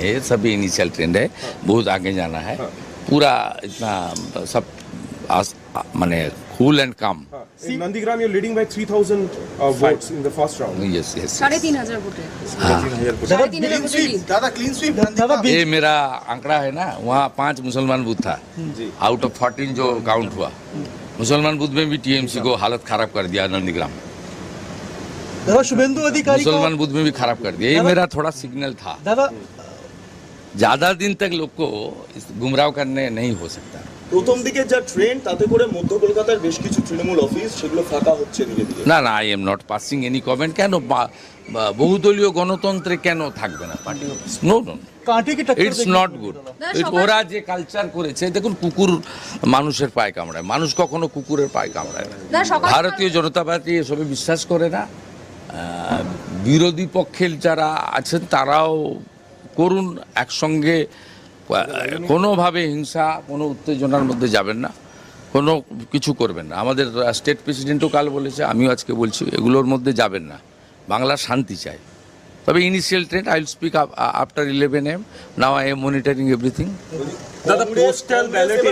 ये सभी initial trend है, बहुत आगे जाना है, पूरा इतना सब माने कूल एंड काम। In Nandigram, you're leading by 3,000 votes in the first round. Yes yes 3,500 वोटे दादा 3,500 वोटे ली। दादा क्लीन स्वीप दादा ये मेरा आंकड़ा है ना, वहाँ 5 मुसलमान बूथ था आउट ऑफ 14 जो काउंट हुआ। मुसलमान बूथ में भी टीएमसी को हालत खराब कर दिया नंदीग्राम, दादा शुभेंदु अधिकारी को मुसलमान बूथ में भी खराब कर दिया। ये मेरा थोड़ा सिग्नल था, दादा ज्यादा दिन तक लोग को गुमराह करने नहीं हो सकता। প্রথম দিকে যা ট্রেন্ড তাতে করে মধ্য কলকাতার বেশ কিছু তৃণমূল অফিস সেগুলো ফাঁকা হচ্ছে ধীরে ধীরে। না না, I am not passing any comment. কেন বহুদলীয় গণতন্ত্রে কেন থাকবে না পার্টি অফিস? নো নো, কাঁটি কি টক্কর ইটস নট গুড। ওরা যে কালচার করেছে, দেখুন কুকুর মানুষের পায়ে কামড়ায়, মানুষ কখনো কুকুরের পায়ে কামড়ায় না। ভারতীয় জনতা পার্টি এসবে বিশ্বাস করে না। বিরোধী পক্ষের যারা আছেন তারাও করুন, একসঙ্গে কোনোভাবে হিংসা কোনো উত্তেজনার মধ্যে যাবেন না, কোনো কিছু করবেন না। আমাদের স্টেট প্রেসিডেন্টও কাল বলেছে, আমিও আজকে বলছি, এগুলোর মধ্যে যাবেন না। বাংলা শান্তি চাই। তবে initial trend I will speak after 11 AM। Now I am monitoring everything. দাদা পোস্টাল ব্যালটে